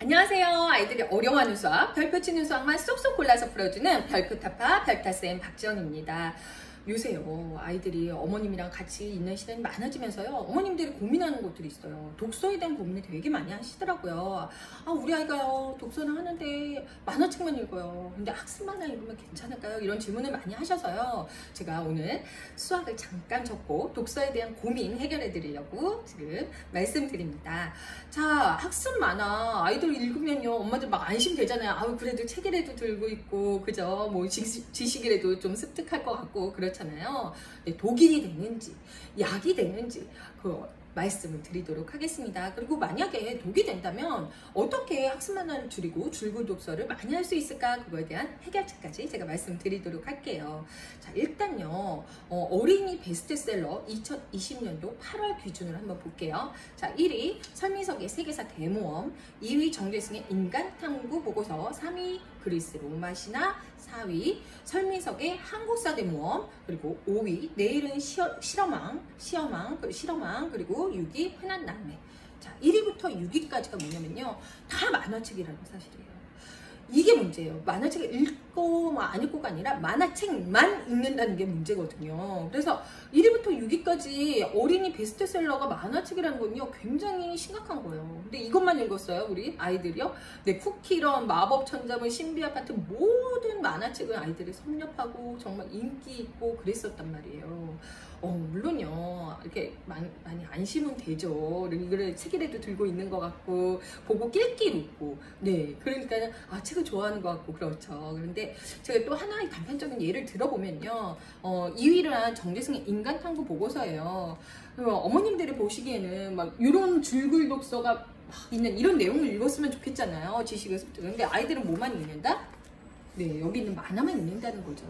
안녕하세요. 아이들이 어려워하는 수학, 별표 치는 수학만 쏙쏙 골라서 풀어주는 별표타파 별타쌤 박지영입니다. 요새요 아이들이 어머님이랑 같이 있는 시간이 많아지면서요 어머님들이 고민하는 것들이 있어요. 독서에 대한 고민을 되게 많이 하시더라고요. 우리 아이가요 독서는 하는데 만화책만 읽어요. 근데 학습만화 읽으면 괜찮을까요? 이런 질문을 많이 하셔서요 제가 오늘 수학을 잠깐 접고 독서에 대한 고민 해결해 드리려고 지금 말씀드립니다. 자, 학습 만화 아이들 읽으면요 엄마들 막 안심되잖아요. 그래도 책이라도 들고 있고 그죠? 뭐 지식이라도 좀 습득할 것 같고 그렇잖아요. 독이 되는지 약이 되는지 그 말씀을 드리도록 하겠습니다. 그리고 만약에 독이 된다면 어떻게 학습 만화를 줄이고 줄글 독서를 많이 할 수 있을까, 그거에 대한 해결책까지 제가 말씀드리도록 할게요. 자, 일단요 어린이 베스트셀러 2020년도 8월 기준으로 한번 볼게요. 자, 1위 설민석의 세계사 대모험, 2위 정재승의 인간탐구 보고서, 3위 그리스 로마 신화, 4위 설민석의 한국사 대모험, 그리고 5위 내일은 실험왕, 그리고 6위 흔한 남매. 자, 1위부터 6위까지가 뭐냐면요 다 만화책이라는 사실이에요. 이게 문제예요. 만화책을 읽고 안 읽고가 아니라 만화책만 읽는다는 게 문제거든요. 그래서 1위부터 6위까지 어린이 베스트셀러가 만화책이라는 건요 굉장히 심각한 거예요. 근데 이것만 읽었어요 우리 아이들이요? 네, 쿠키런, 마법천자문, 신비아파트 모든 만화책은 아이들이 섭렵하고 정말 인기 있고 그랬었단 말이에요. 물론요 이렇게 많이 안심은 되죠. 이거를 책이라도 들고 있는 것 같고 보고 낄낄 웃고, 네, 그러니까 책을 좋아하는 것 같고 그렇죠. 그런데 제가 또 하나의 단편적인 예를 들어보면요 2위를 한 정재승의 인간탐구 보고서예요. 어머님들이 보시기에는 막 이런 줄글 독서가 막 있는 이런 내용을 읽었으면 좋겠잖아요. 지식을 습득. 근데 아이들은 뭐만 읽는다? 네, 여기 있는 만화만 읽는다는 거죠.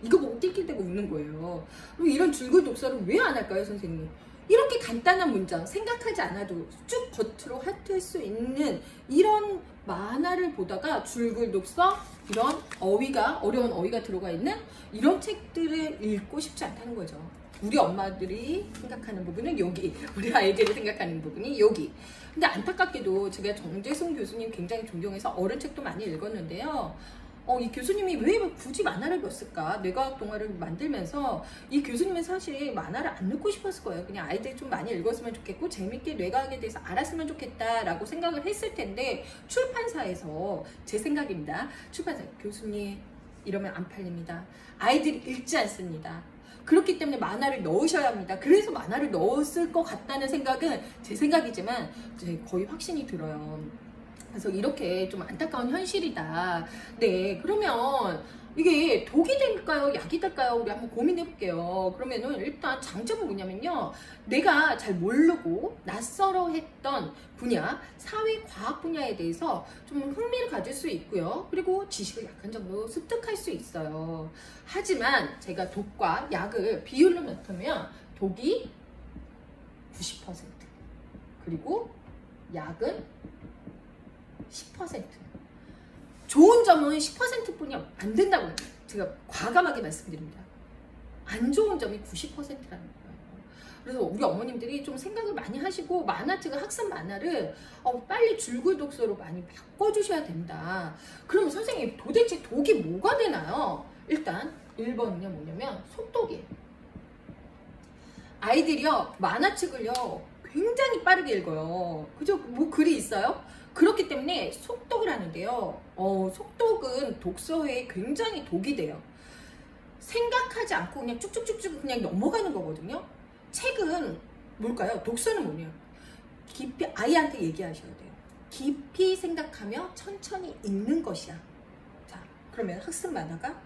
이거 보고 낄낄대고 웃는 거예요. 그럼 이런 줄글 독서를 왜 안 할까요, 선생님? 이렇게 간단한 문장, 생각하지 않아도 쭉 겉으로 핥을 수 있는 이런 만화를 보다가 줄글 독서, 이런 어려운 어휘가 들어가 있는 이런 책들을 읽고 싶지 않다는 거죠. 우리 엄마들이 생각하는 부분은 여기, 우리 아이들이 생각하는 부분이 여기. 근데 안타깝게도 제가 정재승 교수님 굉장히 존경해서 어른 책도 많이 읽었는데요. 이 교수님이 왜 굳이 만화를 넣었을까? 뇌과학 동화를 만들면서 이 교수님은 사실 만화를 안 넣고 싶었을 거예요. 그냥 아이들이 좀 많이 읽었으면 좋겠고 재밌게 뇌과학에 대해서 알았으면 좋겠다라고 생각을 했을 텐데, 출판사에서, 제 생각입니다, 출판사 교수님 이러면 안 팔립니다. 아이들이 읽지 않습니다. 그렇기 때문에 만화를 넣으셔야 합니다. 그래서 만화를 넣었을 것 같다는 생각은 제 생각이지만 거의 확신이 들어요. 그래서 이렇게 좀 안타까운 현실이다. 네, 그러면 이게 독이 될까요? 약이 될까요? 우리 한번 고민해 볼게요. 그러면은 일단 장점은 뭐냐면요, 내가 잘 모르고 낯설어 했던 분야, 사회과학 분야에 대해서 좀 흥미를 가질 수 있고요. 그리고 지식을 약간 정도 습득할 수 있어요. 하지만 제가 독과 약을 비율로 나타내면 독이 90%, 그리고 약은 10%. 좋은 점은 10%뿐이 안 된다고 해요. 제가 과감하게 말씀드립니다. 안 좋은 점이 90%라는 거예요. 그래서 우리 어머님들이 좀 생각을 많이 하시고 만화책을, 학습 만화를 빨리 줄글 독서로 많이 바꿔주셔야 된다. 그럼 선생님 도대체 독이 뭐가 되나요? 일단 1번은요 뭐냐면 속독이에요. 아이들이요 만화책을요 굉장히 빠르게 읽어요. 그죠? 뭐 글이 있어요? 그렇기 때문에 속독을 하는데요. 속독은 독서에 굉장히 독이 돼요. 생각하지 않고 그냥 쭉쭉쭉쭉 그냥 넘어가는 거거든요. 책은 뭘까요? 독서는 뭐냐? 깊이 아이한테 얘기하셔야 돼요. 깊이 생각하며 천천히 읽는 것이야. 자, 그러면 학습 만화가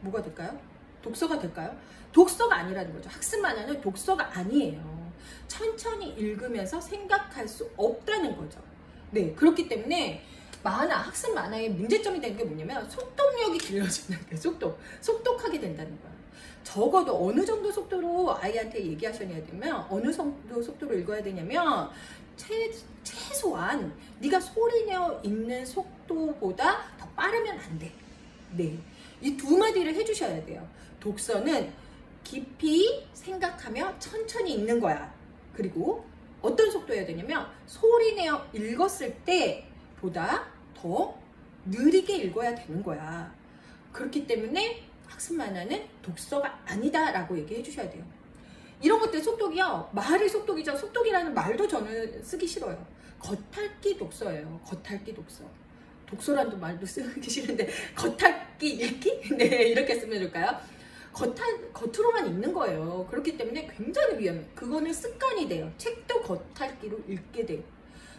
뭐가 될까요? 독서가 될까요? 독서가 아니라는 거죠. 학습 만화는 독서가 아니에요. 천천히 읽으면서 생각할 수 없다는 거죠. 네, 그렇기 때문에 학습 만화의 문제점이 되는 게 뭐냐면 속독력이 길어지는 거예요. 속독하게 된다는 거예요. 적어도 어느 정도 속도로 아이한테 얘기하셔야 되면, 어느 정도 속도로 읽어야 되냐면 최소한 네가 소리내어 읽는 속도보다 더 빠르면 안 돼. 네, 이 두 마디를 해주셔야 돼요. 독서는 깊이 생각하며 천천히 읽는 거야. 그리고 어떤 속도여야 되냐면 소리내어 읽었을 때 보다 더 느리게 읽어야 되는 거야. 그렇기 때문에 학습 만화는 독서가 아니다 라고 얘기해 주셔야 돼요. 이런 것들 속독이요, 말이 속독이죠. 속독이라는 말도 저는 쓰기 싫어요. 겉핥기 독서예요. 겉핥기 독서. 독서라는 말도 쓰기 싫은데 겉핥기 읽기? 네, 이렇게 쓰면 좋을까요? 겉으로만 읽는 거예요. 그렇기 때문에 굉장히 위험해요. 그거는 습관이 돼요. 책도 겉핥기로 읽게 돼요.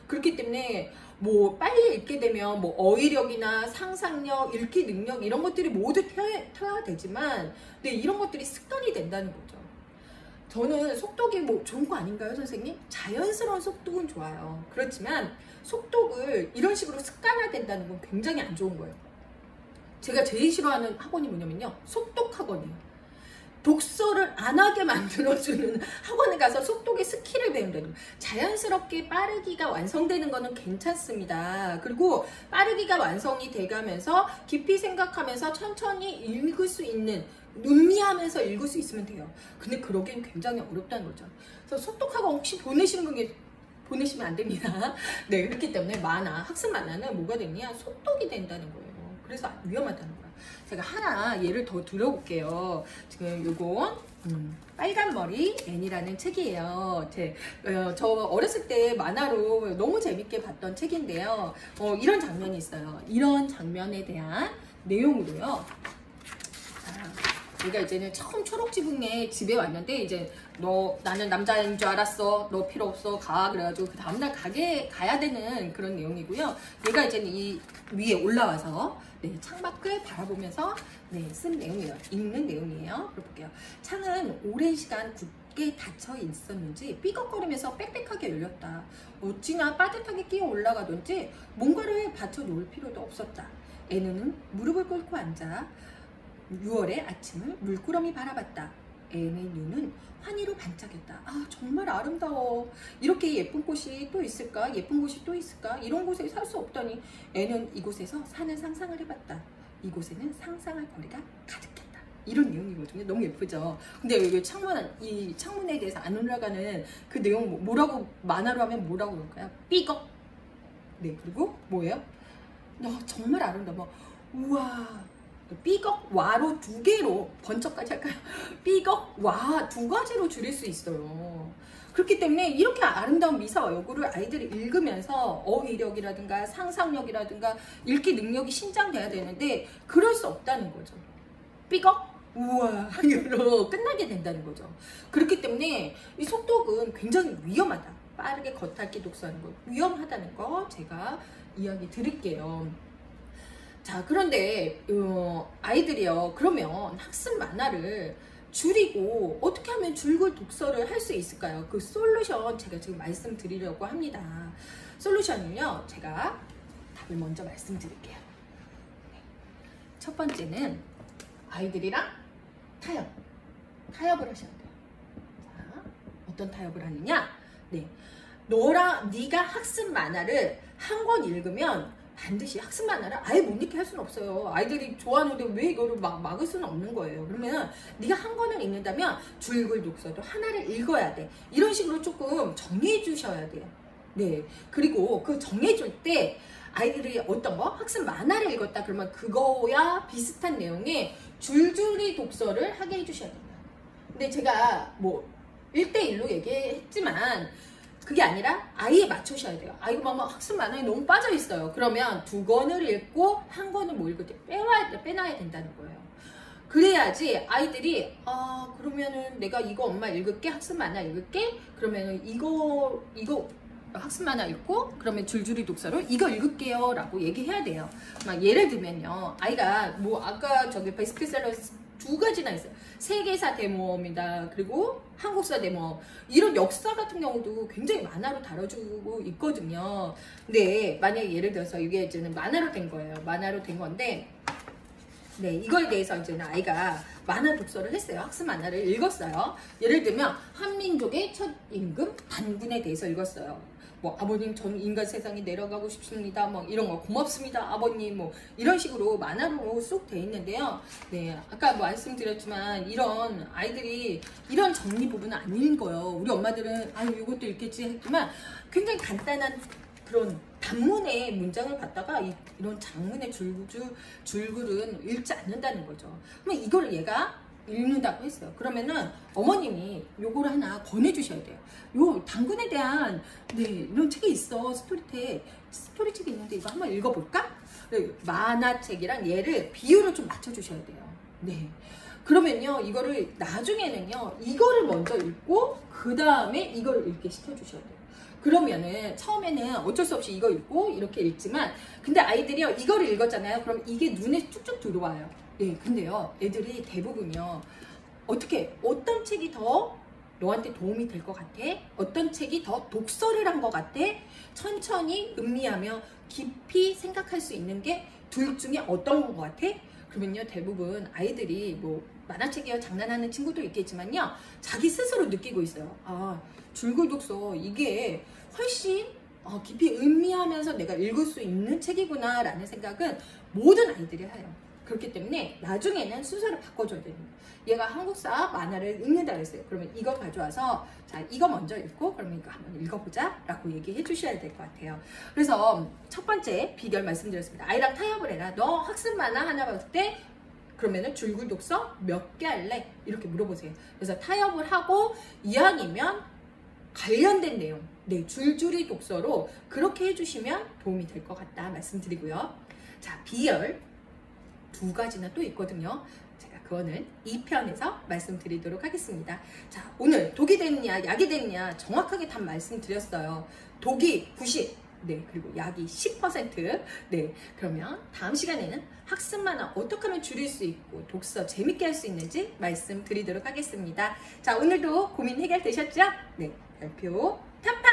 그렇기 때문에 뭐 빨리 읽게 되면 뭐 어휘력이나 상상력, 읽기 능력 이런 것들이 모두 펴야 되지만, 네, 이런 것들이 습관이 된다는 거죠. 저는 속독이 뭐 좋은 거 아닌가요, 선생님? 자연스러운 속독은 좋아요. 그렇지만 속독을 이런 식으로 습관화된다는 건 굉장히 안 좋은 거예요. 제가 제일 싫어하는 학원이 뭐냐면요, 속독 학원이에요. 독서를 안 하게 만들어주는 학원에 가서 속독의 스킬을 배운다는 거예요. 자연스럽게 빠르기가 완성되는 거는 괜찮습니다. 그리고 빠르기가 완성이 돼가면서 깊이 생각하면서 천천히 읽을 수 있는, 음미하면서 읽을 수 있으면 돼요. 근데 그러기엔 굉장히 어렵다는 거죠. 그래서 속독학원 혹시 보내시는 게 보내시면 안 됩니다. 네, 그렇기 때문에 학습 만화는 뭐가 되냐? 속독이 된다는 거예요. 그래서 위험하다는 거예요. 제가 하나 예를 더 들어볼게요. 지금 요건 빨간 머리 앤이라는 책이에요. 저 어렸을 때 만화로 너무 재밌게 봤던 책인데요. 이런 장면이 있어요. 이런 장면에 대한 내용으로요. 내가 이제는 처음 초록지붕에 집에 왔는데, 이제 나는 남자인 줄 알았어, 너 필요 없어, 가. 그래가지고 그 다음날 가야 되는 그런 내용이고요. 얘가 이제는 이 위에 올라와서, 네, 창밖을 바라보면서, 네, 쓴 내용이에요. 읽는 내용이에요. 볼게요. 창은 오랜 시간 굳게 닫혀 있었는지 삐걱거리면서 빽빽하게 열렸다. 어찌나 빠듯하게 끼어 올라가던지 뭔가를 받쳐 놓을 필요도 없었다. 애는 무릎을 꿇고 앉아 6월의 아침을 물끄러미 바라봤다. 애의 눈은 환희로 반짝였다. 아, 정말 아름다워. 이렇게 예쁜 꽃이 또 있을까? 예쁜 곳이 또 있을까? 이런 곳에 살 수 없다니. 애는 이곳에서 사는 상상을 해봤다. 이곳에는 상상할 거리가 가득했다. 이런 내용이거든요. 너무 예쁘죠? 근데 이 창문에 대해서 안 올라가는 그 내용, 뭐라고, 만화로 하면 뭐라고 그럴까요? 삐걱. 네, 그리고 뭐예요? 정말 아름다워. 우와. 삐걱 와로 2개로 번쩍까지 할까요? 삐걱 와 2가지로 줄일 수 있어요. 그렇기 때문에 이렇게 아름다운 미사와 여구를 아이들이 읽으면서 어휘력이라든가 상상력이라든가 읽기 능력이 신장돼야 되는데 그럴 수 없다는 거죠. 삐걱 우와 이로 끝나게 된다는 거죠. 그렇기 때문에 이 속독은 굉장히 위험하다. 빠르게 겉핥기 독서하는 거 위험하다는 거 제가 이야기 드릴게요. 자, 그런데 아이들이요, 그러면 학습 만화를 줄이고 어떻게 하면 줄글 독서를 할 수 있을까요? 그 솔루션 제가 지금 말씀드리려고 합니다. 솔루션은요, 제가 답을 먼저 말씀드릴게요. 첫 번째는 아이들이랑 타협을 하셔야 돼요. 자, 어떤 타협을 하느냐? 네, 네가 학습 만화를 한 권 읽으면 반드시 학습 만화를 아예 못 읽게 할 수는 없어요. 아이들이 좋아하는데 왜 이거를 막을 수는 없는 거예요. 그러면 네가 한 권을 읽는다면 줄글 독서도 하나를 읽어야 돼. 이런 식으로 조금 정해 주셔야 돼요. 네. 그리고 그 정해 줄 때 아이들이 어떤 거? 학습 만화를 읽었다 그러면 그거와 비슷한 내용의 줄줄이 독서를 하게 해 주셔야 됩니다. 근데 제가 뭐 1대1로 얘기했지만 그게 아니라 아이에 맞추셔야 돼요. 아이가 막 학습 만화에 너무 빠져 있어요. 그러면 2권을 읽고 1권을 못 읽을 때 빼놔야 된다는 거예요. 그래야지 아이들이 그러면은 내가 이거 엄마 읽을게, 학습 만화 읽을게. 그러면은 이거 학습 만화 읽고 그러면 줄줄이 독서를 이거 읽을게요 라고 얘기해야 돼요. 막 예를 들면요, 아이가 뭐 아까 저기 베스트셀러 2가지나 있어요. 세계사 대모험이다. 그리고 한국사 대모험. 이런 역사 같은 경우도 굉장히 만화로 다뤄주고 있거든요. 근데 만약에 예를 들어서 이게 이제는 만화로 된 거예요. 만화로 된 건데, 네, 이거에 대해서 이제는 아이가 만화 독서를 했어요. 학습 만화를 읽었어요. 예를 들면 한민족의 첫 임금 단군에 대해서 읽었어요. 뭐 아버님 저는 인간 세상에 내려가고 싶습니다. 뭐 이런 거 고맙습니다 아버님 뭐 이런 식으로 만화로 쏙 돼 있는데요. 네, 아까 말씀드렸지만 이런 아이들이 이런 정리 부분은 안 읽어요. 우리 엄마들은 아유 이것도 읽겠지 했지만 굉장히 간단한 그런 단문의 문장을 갖다가 이런 장문의 줄글은 읽지 않는다는 거죠. 그러면 이거를 얘가 읽는다고 했어요. 그러면은 어머님이 요거를 하나 권해주셔야 돼요. 요 단군에 대한 이런 책이 있어. 스토리책이 있는데 이거 한번 읽어볼까? 만화책이랑 얘를 비율을 좀 맞춰주셔야 돼요. 네. 그러면요 이거를 나중에는요 이거를 먼저 읽고 그 다음에 이거를 읽게 시켜주셔야 돼요. 그러면은 처음에는 어쩔 수 없이 이거 읽고 이렇게 읽지만 근데 아이들이요 이거를 읽었잖아요. 그럼 이게 눈에 쭉쭉 들어와요. 예, 근데요 애들이 대부분요 어떤 책이 더 너한테 도움이 될 것 같아? 어떤 책이 더 독서를 한 것 같아? 천천히 음미하며 깊이 생각할 수 있는 게 둘 중에 어떤 것 같아? 그러면요 대부분 아이들이 뭐 만화책이요 장난하는 친구도 있겠지만요 자기 스스로 느끼고 있어요. 아 줄글 독서 이게 훨씬 깊이 음미하면서 내가 읽을 수 있는 책이구나 라는 생각은 모든 아이들이 해요. 그렇기 때문에 나중에는 순서를 바꿔줘야 됩니다. 얘가 한국사 만화를 읽는다 그랬어요. 그러면 이거 가져와서 자 이거 먼저 읽고 그러면 이거 한번 읽어보자 라고 얘기해 주셔야 될 것 같아요. 그래서 첫 번째 비결 말씀드렸습니다. 아이랑 타협을 해라. 너 학습 만화 하나 봤을 때 그러면은 줄글 독서 몇 개 할래? 이렇게 물어보세요. 그래서 타협을 하고 이왕이면 관련된 내용 줄줄이 독서로 그렇게 해주시면 도움이 될 것 같다 말씀드리고요. 자 비결 두 가지나 또 있거든요. 제가 그거는 2편에서 말씀드리도록 하겠습니다. 자 오늘 독이 됐냐 약이 됐냐 정확하게 답 말씀드렸어요. 독이 90 그리고 약이 10%. 그러면 다음 시간에는 학습 만화 어떻게 하면 줄일 수 있고 독서 재밌게 할 수 있는지 말씀드리도록 하겠습니다. 자 오늘도 고민 해결되셨죠? 별표 타파!